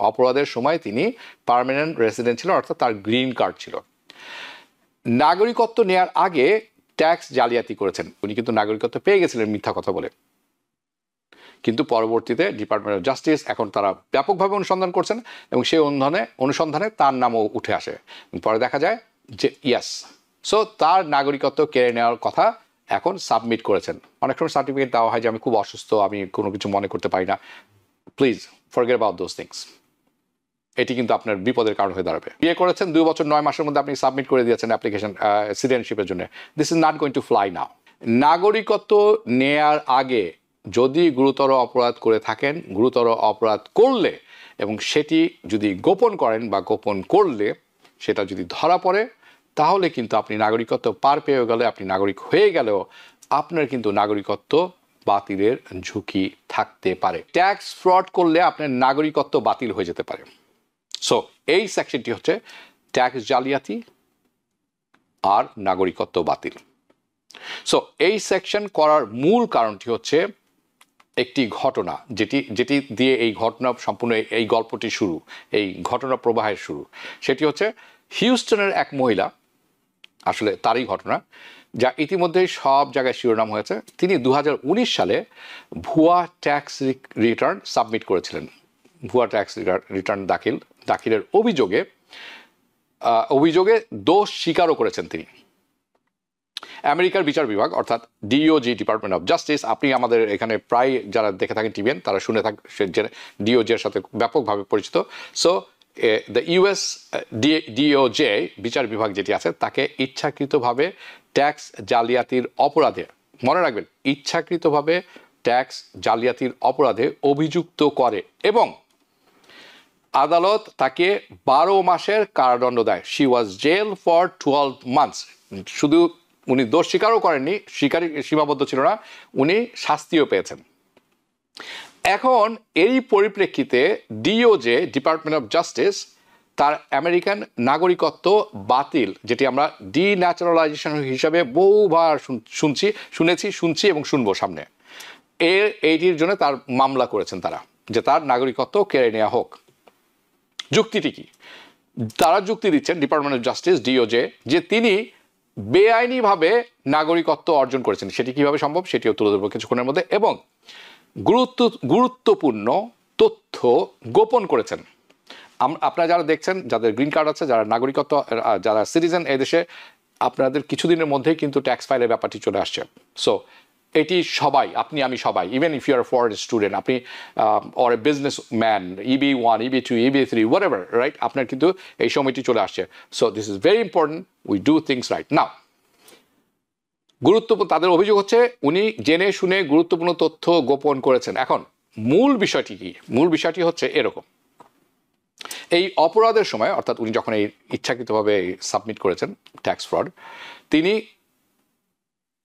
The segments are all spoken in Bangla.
অপরাধের সময় তিনি পার্মানেন্ট রেসিডেন্ট ছিল, অর্থাৎ তার গ্রিন কার্ড ছিল। নাগরিকত্ব নেয়ার আগে ট্যাক্স জালিয়াতি করেছেন, উনি কিন্তু নাগরিকত্ব পেয়ে গেছিলেন মিথ্যা কথা বলে, কিন্তু পরবর্তীতে ডিপার্টমেন্ট অফ জাস্টিস এখন তারা ব্যাপকভাবে অনুসন্ধান করছেন এবং সেই অনুসন্ধানে তার নামও উঠে আসে। পরে দেখা যায় যে ইয়াস, সো তার নাগরিকত্ব কেড়ে নেওয়ার কথা এখন সাবমিট করেছেন। অনেক সময় সার্টিফিকেট দেওয়া হয় যে আমি খুব অসুস্থ, আমি কোনো কিছু মনে করতে পারি না। Please forget about those things. এটি কিন্তু আপনার বিপদের কারণ হয়ে দাঁড়াবে। বিয়ে করেছেন 2 বছর 9 মাসের মধ্যে আপনি সাবমিট করে দিয়েছেন অ্যাপ্লিকেশন সিটিজেনশিপের জন্য, this is not going to fly now. নাগরিকত্ব নেয়ার আগে যদি গুরুতর অপরাধ করে থাকেন, গুরুতর অপরাধ করলে এবং সেটি যদি গোপন করেন বা গোপন করলে সেটা যদি ধরা পড়ে, তাহলে কিন্তু আপনি নাগরিকত্ব পার পেয়ে গেলে, আপনি নাগরিক হয়ে গেলেও আপনার কিন্তু নাগরিকত্ব বাতিলের ঝুঁকি থাকতে পারে। ট্যাক্স ফ্রড করলে আপনার নাগরিকত্ব বাতিল হয়ে যেতে পারে। সো এই সেকশনটি হচ্ছে ট্যাক্স জালিয়াতি আর নাগরিকত্ব বাতিল। সো এই সেকশন করার মূল কারণটি হচ্ছে একটি ঘটনা, যেটি দিয়ে এই ঘটনা সম্পূর্ণ এই গল্পটি শুরু, এই ঘটনা প্রবাহের শুরু। সেটি হচ্ছে হিউস্টনের এক মহিলা, আসলে তারই ঘটনা, যা ইতিমধ্যেই সব জায়গায় শিরোনাম হয়েছে। তিনি 2019 সালে ভুয়া ট্যাক্স রিটার্ন সাবমিট করেছিলেন। ভুয়া ট্যাক্স রিটার্ন দাখিলের অভিযোগে দোষ স্বীকারও করেছেন তিনি। আমেরিকার বিচার বিভাগ অর্থাৎ ডিওজি, ডিপার্টমেন্ট অফ জাস্টিস, আপনি আমাদের এখানে প্রায় যারা দেখে থাকেন টিভিএন তারা শুনে থাকেন ডিওজি এর সাথে ব্যাপকভাবে পরিচিত। সো দ্য ইউএস ডিওজে বিচার বিভাগ যেটি আছে তাকে ইচ্ছাকৃতভাবে ট্যাক্স জালিয়াতির অপরাধে, মনে রাখবেন, ইচ্ছাকৃতভাবে ট্যাক্স জালিয়াতির অপরাধে অভিযুক্ত করে এবং আদালত তাকে 12 মাসের কারাদণ্ড দেয়। She was jail for 12 months. শুধু উনি দোষ স্বীকারও করেননি, স্বীকারই সীমাবদ্ধ ছিল না, উনি শাস্তিও পেয়েছেন। এখন এই পরিপ্রেক্ষিতে ডিওজে, ডিপার্টমেন্ট অফ জাস্টিস, তার আমেরিকান নাগরিকত্ব বাতিল, যেটি আমরা ডিন্যাচারালাইজেশন হিসাবে বহুবার শুনছি এবং শুনবো সামনে, এইটির জন্য তার মামলা করেছেন তারা, যে তার নাগরিকত্ব কেড়ে নেওয়া হোক। যুক্তিটি কি? তারা যুক্তি দিচ্ছেন, ডিপার্টমেন্ট অফ জাস্টিস ডিওজে, যে তিনি বেআইনিভাবে নাগরিকত্ব অর্জন করেছেন। সেটি কিভাবে সম্ভব সেটিও তুলে ধরবো কিছুক্ষণের মধ্যে। এবং গুরুত্বপূর্ণ তথ্য গোপন করেছেন। আপনারা যারা দেখছেন, যাদের গ্রিন কার্ড আছে, যারা নাগরিকত্ব, যারা সিটিজেন এদেশে, আপনাদের কিছুদিনের মধ্যেই কিন্তু ট্যাক্স ফাইলের ব্যাপারটি চলে আসছে। সো এটি সবাই, আপনি আমি সবাই, even if you are foreign student, আপনি or a businessman, EB1, EB2, EB3, whatever, right, আপনার কিন্তু এই সময়টি চলে আসছে। So this is very important, we do things right now. তাদের অভিযোগ হচ্ছে উনি জেনে শুনে গুরুত্বপূর্ণ তথ্য গোপন করেছেন। এখন মূল বিষয়টি কি? মূল বিষয়টি হচ্ছে এরকম, এই অপরাধের সময়, অর্থাৎ উনি যখন এই ইচ্ছাকৃতভাবে সাবমিট করেছেন ট্যাক্স ফ্রড, তিনি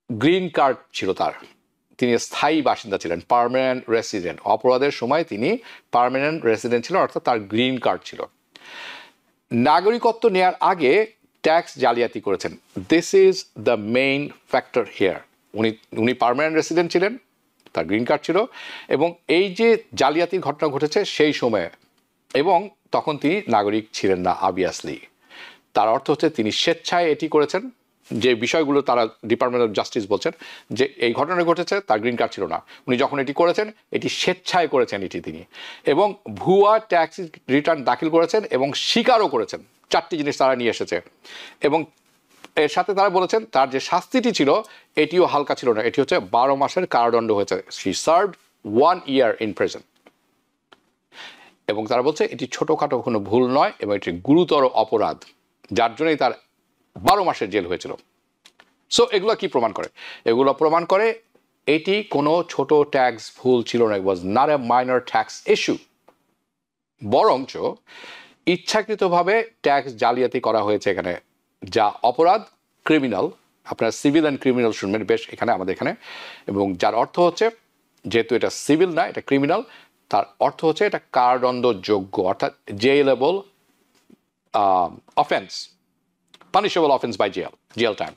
গ্রিন কার্ড ছিল তার, তিনি স্থায়ী বাসিন্দা ছিলেন, পার্মানেন্ট রেসিডেন্ট। অপরাধের সময় তিনি পার্মানেন্ট রেসিডেন্ট ছিল, অর্থাৎ তার গ্রিন কার্ড ছিল। নাগরিকত্ব নেয়ার আগে ট্যাক্স জালিয়াতি করেছেন। This is the main factor here. উনি পার্মানেন্ট রেসিডেন্ট ছিলেন, তার গ্রিন কার্ড ছিল, এবং এই যে জালিয়াতির ঘটনা ঘটেছে সেই সময়ে, এবং তখন তিনি নাগরিক ছিলেন না অবভিয়াসলি। তার অর্থ হচ্ছে তিনি স্বেচ্ছায় এটি করেছেন। যে বিষয়গুলো তারা ডিপার্টমেন্ট অফ জাস্টিস বলছেন যে এই ঘটনা ঘটেছে, তার গ্রিন কার্ড ছিল না, উনি যখন এটি করেছেন এটি স্বেচ্ছায় করেছেন এটি তিনি, এবং ভুয়া ট্যাক্স রিটার্ন দাখিল করেছেন এবং স্বীকারও করেছেন। 4টি জিনিস তারা নিয়ে এসেছে, এবং এর সাথে তারা বলেছেন তার যে শাস্তিটি ছিল এটিও হালকা ছিল না, এটি হচ্ছে 12 মাসের কারাদণ্ড হয়েছে। She served 1 year in prison. এবং তারা বলছে এটি ছোটোখাটো কোনো ভুল নয় এবং এটি গুরুতর অপরাধ, যার জন্যই তার 12 মাসের জেল হয়েছিল। সো এগুলো কি প্রমাণ করে? এগুলো প্রমাণ করে এটি কোনো ছোট ট্যাক্স ভুল ছিল না, it was not a minor tax issue, বরঞ্চ ইচ্ছাকৃতভাবে ট্যাক্স জালিয়াতি করা হয়েছে এখানে, যা অপরাধ, ক্রিমিনাল। আপনারা সিভিল অ্যান্ড ক্রিমিনাল শুনবেন বেশ এখানে, আমাদের এখানে, এবং যার অর্থ হচ্ছে যেহেতু এটা সিভিল না, এটা ক্রিমিনাল, তার অর্থ হচ্ছে এটা কারাদণ্ডযোগ্য, অর্থাৎ jailable offence, punishable offence by jail time.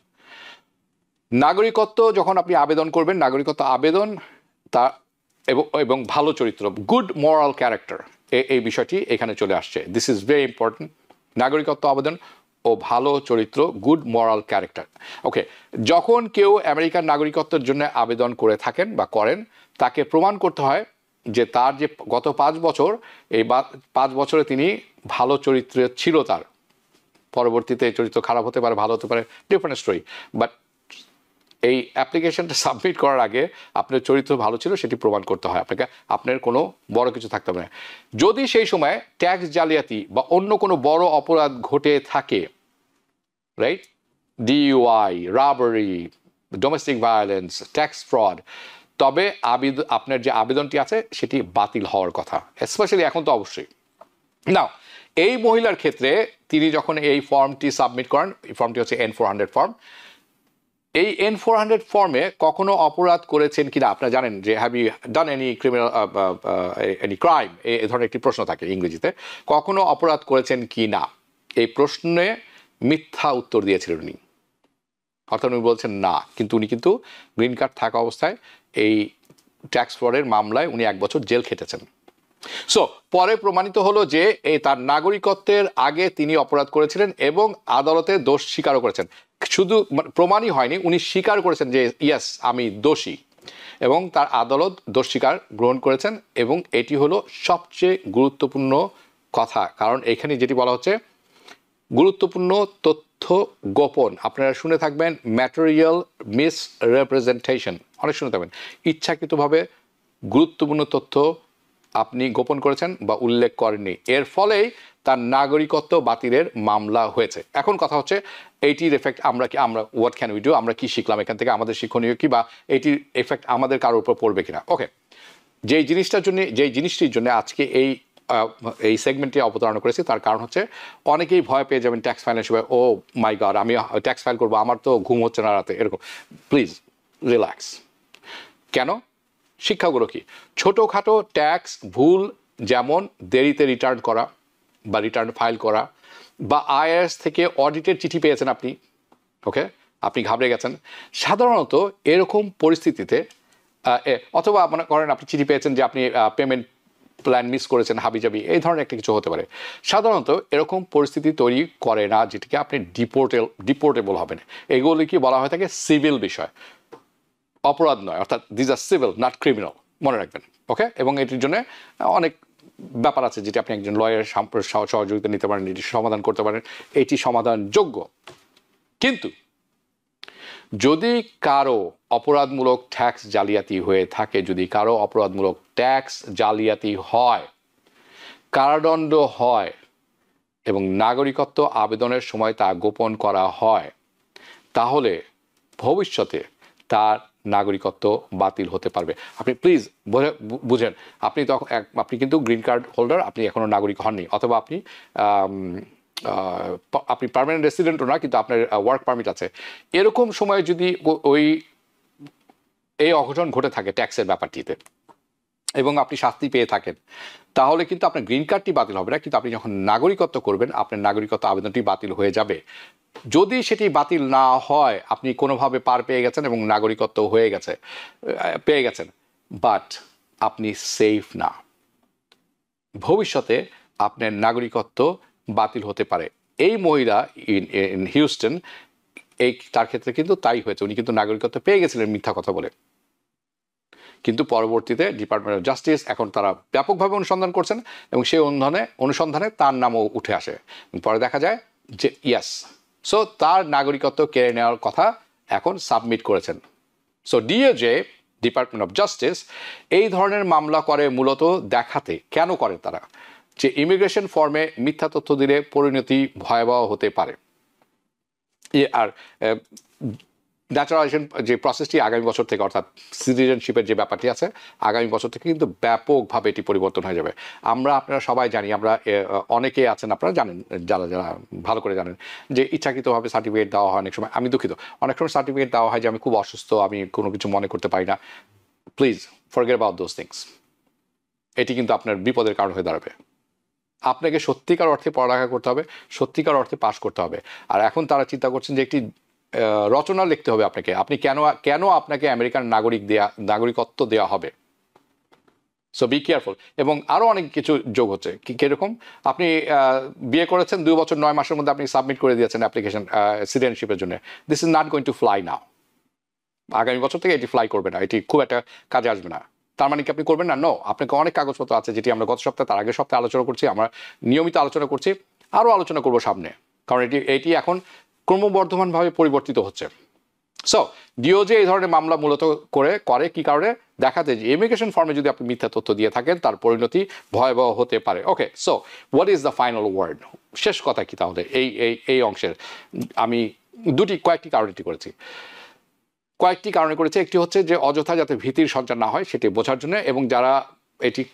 নাগরিকত্ব যখন আপনি আবেদন করবেন, নাগরিকত্ব আবেদন তা এবং ভালো চরিত্র, গুড মোরাল ক্যারেক্টার, এই বিষয়টি এখানে চলে আসছে। This is very important. নাগরিকত্ব আবেদন ও ভালো চরিত্র, গুড মরাল ক্যারেক্টার। ওকে, যখন কেউ আমেরিকার নাগরিকত্বের জন্য আবেদন করে থাকেন বা করেন, তাকে প্রমাণ করতে হয় যে তার যে গত 5 বছর, এই 5 বছরে তিনি ভালো চরিত্র ছিল তার। পরবর্তীতে চরিত্র খারাপ হতে পারে, ভালো হতে পারে, ডিফারেন্ট স্টোরি। বাট এই অ্যাপ্লিকেশনটা সাবমিট করার আগে আপনার চরিত্র ভালো ছিল সেটি প্রমাণ করতে হয় আপনাকে। আপনার কোনো বড় কিছু থাকতে হবে না। যদি সেই সময় ট্যাক্স জালিয়াতি বা অন্য কোনো বড় অপরাধ ঘটে থাকে, right, DUI, robbery, domestic violence, tax fraud, তবে আপনার যে আবেদনটি আছে সেটি বাতিল হওয়ার কথা, স্পেশালি এখন তো অবশ্যই। নাও এই মহিলার ক্ষেত্রে তিনি যখন এই ফর্মটি সাবমিট করেন, এই ফর্মটি হচ্ছে N-400 ফর্ম। এই N-400 ফর্মে কখনো অপরাধ করেছেন কিনা আপনারা জানেন যে have you done any criminal any crime, এই ধরনের একটি প্রশ্ন থাকে ইংরেজিতে, কখনো অপরাধ করেছেন কি না। এই প্রশ্নে মিথ্যা উত্তর দিয়েছিলেন উনি, অর্থাৎ উনি বলছেন না, কিন্তু উনি কিন্তু গ্রিন কার্ড থাকা অবস্থায় এই ট্যাক্স ফ্রডের মামলায় উনি 1 বছর জেল খেটেছেন। সো পরে প্রমাণিত হলো যে এই তার নাগরিকত্বের আগে তিনি অপরাধ করেছিলেন এবং আদালতে দোষ স্বীকারও করেছেন। শুধু প্রমাণই হয়নি, উনি স্বীকার করেছেন যে ইয়েস আমি দোষী, এবং তার আদালত দোষ স্বীকার গ্রহণ করেছেন। এবং এটি হলো সবচেয়ে গুরুত্বপূর্ণ কথা, কারণ এখানে যেটি বলা হচ্ছে গুরুত্বপূর্ণ তথ্য গোপন। আপনারা শুনে থাকবেন ম্যাটেরিয়াল মিসরিপ্রেজেন্টেশন, অনেক শুনে থাকবেন। ইচ্ছাকৃতভাবে গুরুত্বপূর্ণ তথ্য আপনি গোপন করেছেন বা উল্লেখ করেননি, এর ফলেই তার নাগরিকত্ব বাতিলের মামলা হয়েছে। এখন কথা হচ্ছে এইটির এফেক্ট আমরা হোয়াট ক্যান উই ডু, আমরা কি শিখলাম এখান থেকে, আমাদের শিক্ষণীয় কি, বা এইটির এফেক্ট আমাদের কারোর উপর পড়বে কিনা। ওকে, যেই জিনিসটির জন্য আজকে এই সেগমেন্টটি অবতারণা করেছি, তার কারণ হচ্ছে অনেকেই ভয় পেয়ে যাবেন ট্যাক্স ফাইলের সময়, ও মাই গড আমি ট্যাক্স ফাইল করবো, আমার তো ঘুম হচ্ছে না রাতে, এরকম। Please relax. কেন? শিক্ষাগুলো কি? ছোটোখাটো ট্যাক্স ভুল, যেমন দেরিতে রিটার্ন করা বা রিটার্ন ফাইল করা, বা আইআরএস থেকে অডিটের চিঠি পেয়েছেন আপনি, ওকে, আপনি ঘাবড়ে গেছেন। সাধারণত এরকম পরিস্থিতিতে অথবা মনে করেন আপনি চিঠি পেয়েছেন যে আপনি পেমেন্ট প্ল্যান মিস করেছেন, হাবিজাবি, এই ধরনের একটা কিছু হতে পারে। সাধারণত এরকম পরিস্থিতি তৈরি করে না যেটিকে আপনি ডিপোর্টেবল হবেন। এগুলি কি বলা হয়ে থাকে সিভিল বিষয়, অপরাধ নয়, অর্থাৎ this are civil not criminal, মনে রাখবেন। ওকে, এবং এটির জন্য অনেক ব্যাপার আছে যেটি আপনি একজন লয়ারের সহযোগিতা নিতে পারেন, এটি সমাধান করতে পারেন, এটি সমাধানযোগ্য। কিন্তু যদি কারো অপরাধমূলক ট্যাক্স জালিয়াতি হয়ে থাকে, যদি কারো অপরাধমূলক ট্যাক্স জালিয়াতি হয়, কারাদণ্ড হয় এবং নাগরিকত্ব আবেদনের সময় তা গোপন করা হয়, তাহলে ভবিষ্যতে তার নাগরিকত্ব বাতিল হতে পারবে। আপনি প্লিজ বুঝেন, আপনি কিন্তু গ্রিন কার্ড হোল্ডার, আপনি এখনও নাগরিক হননি, অথবা আপনি পার্মানেন্ট রেসিডেন্টও না, কিন্তু আপনার ওয়ার্ক পারমিট আছে। এরকম সময় যদি এই অঘটন ঘটে থাকে ট্যাক্সের ব্যাপারটিতে এবং আপনি শাস্তি পেয়ে থাকেন, তাহলে কিন্তু আপনার গ্রিন কার্ডটি বাতিল হবে না, কিন্তু আপনি যখন নাগরিকত্ব করবেন আপনার নাগরিকত্ব আবেদনটি বাতিল হয়ে যাবে। যদি সেটি বাতিল না হয়, আপনি কোনোভাবে পার পেয়ে গেছেন এবং নাগরিকত্ব পেয়ে গেছেন, বাট আপনি সেফ না, ভবিষ্যতে আপনার নাগরিকত্ব বাতিল হতে পারে। এই মহিলা ইন হিউস্টন, তার ক্ষেত্রে কিন্তু তাই হয়েছে। উনি কিন্তু নাগরিকত্ব পেয়ে গেছিলেন মিথ্যা কথা বলে, কিন্তু পরবর্তীতে ডিপার্টমেন্ট অফ জাস্টিস এখন তারা ব্যাপকভাবে অনুসন্ধান করছেন এবং সেই অনুসন্ধানে তার নামও উঠে আসে। পরে দেখা যায় যে ইয়াস, সো তার নাগরিকত্ব কেড়ে নেওয়ার কথা এখন সাবমিট করেছেন। সো ডিওজে, ডিপার্টমেন্ট অফ জাস্টিস, এই ধরনের মামলা করে মূলত দেখাতে, কেন করে তারা, যে ইমিগ্রেশন ফর্মে মিথ্যা তথ্য দিলে পরিণতি ভয়াবহ হতে পারে। আর ন্যাচারালাইজেশন যে প্রসেসটি আগামী বছর থেকে, অর্থাৎ সিটিজেনশিপের যে ব্যাপারটি আছে, আগামী বছর থেকে কিন্তু ব্যাপকভাবে এটি পরিবর্তন হয়ে যাবে। আপনারা সবাই জানি, অনেকে আছেন, আপনারা জানেন, যারা ভালো করে জানেন যে ইচ্ছাকৃতভাবে সার্টিফিকেট দেওয়া হয় অনেক সময়। আমি দুঃখিত, অনেক সময় সার্টিফিকেট দেওয়া হয় যে আমি খুব অসুস্থ, আমি কোনো কিছু মনে করতে পারি না। Please forget about those things. এটি কিন্তু আপনার বিপদের কারণ হয়ে দাঁড়াবে। আপনাকে সত্যিকার অর্থে পড়ালেখা করতে হবে, সত্যিকার অর্থে পাশ করতে হবে। আর এখন তারা চিন্তা করছেন যে একটি রচনা লিখতে হবে আপনাকে, আপনি কেন আপনাকে আমেরিকান নাগরিকত্ব দেওয়া হবে। So be careful. এবং আরও অনেক কিছু যোগ হচ্ছে, কিরকম আপনি বিয়ে করেছেন 2 বছর 9 মাসের মধ্যে আপনি সাবমিট করে দিয়েছেন অ্যাপ্লিকেশন সিটিজেনশিপের জন্য, this is not going to fly now. আগামী বছর থেকে এটি ফ্লাই করবে না, এটি খুব একটা কাজে আসবে না। তার মানে কি আপনি করবেন না? নো, আপনাকে অনেক কাগজপত্র আছে, যেটি আমরা গত সপ্তাহে তার আগের সপ্তাহে আলোচনা করছি, আমরা নিয়মিত আলোচনা করছি, আরও আলোচনা করবো সামনে, কারণ এটি এখন ক্রমবর্ধমানভাবে পরিবর্তিত হচ্ছে। সো ডিওজে এই ধরনের মামলা মূলত করে কি কারণে? দেখাতে যে ইমিগ্রেশন ফর্মে যদি আপনি মিথ্যা তথ্য দিয়ে থাকেন তার পরিণতি ভয়াবহ হতে পারে। Okay, so what is the final word? শেষ কথা কি তাহলে এই অংশের? আমি কয়েকটি কারণ করেছি। একটি হচ্ছে যে অযথা যাতে ভীতির সঞ্চার না হয় সেটি বোঝার জন্য, এবং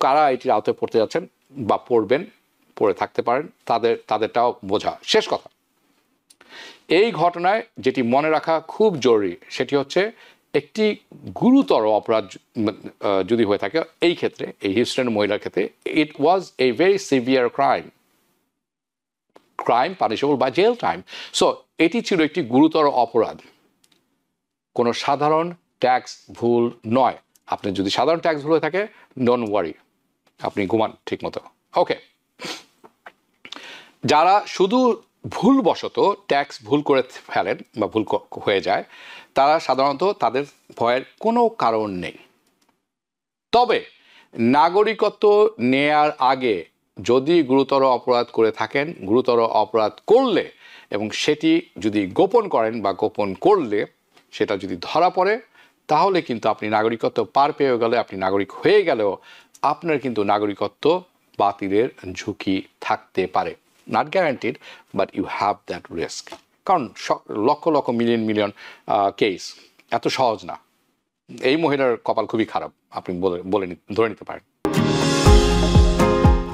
কারা এটির আওতায় পড়তে যাচ্ছেন বা পড়ে থাকতে পারেন তাদেরটাও বোঝা। শেষ কথা, এই ঘটনায় যেটি মনে রাখা খুব জরুরি সেটি হচ্ছে একটি গুরুতর অপরাধ যদি হয়ে থাকে, এই ক্ষেত্রে এই হিউস্টন মহিলার ক্ষেত্রে it was a very severe crime punishable by jail time. So এটি ছিল একটি গুরুতর অপরাধ, কোনো সাধারণ ট্যাক্স ভুল নয়। আপনি যদি সাধারণ ট্যাক্স ভুল হয়ে থাকে, ডোন্ট ওয়ারি, আপনি ঘুমান ঠিক মতো। ওকে, যারা শুধু ভুলবশত ট্যাক্স ভুল করে ফেলেন বা ভুল হয়ে যায়, তারা সাধারণত তাদের ভয়ের কোনো কারণ নেই। তবে নাগরিকত্ব নেয়ার আগে যদি গুরুতর অপরাধ করে থাকেন, গুরুতর অপরাধ করলে এবং সেটি যদি গোপন করেন বা গোপন করলে সেটা যদি ধরা পড়ে, তাহলে কিন্তু আপনি নাগরিকত্ব পার পেয়ে গেলে, আপনি নাগরিক হয়ে গেলেও আপনার কিন্তু নাগরিকত্ব বাতিলের ঝুঁকি থাকতে পারে। Not guaranteed, but you have that risk. কারণ লক্ষ লক্ষ মিলিয়ন কেস, এত সহজ না। এই মহিলার কপাল খুবই খারাপ, আপনি ধরে নিতে পারেন।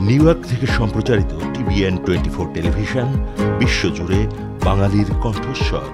নিউ ইয়র্ক থেকে সম্প্রচারিত TVN 24 টেলিভিশন, বিশ্বজুড়ে বাঙালির কণ্ঠস্বর।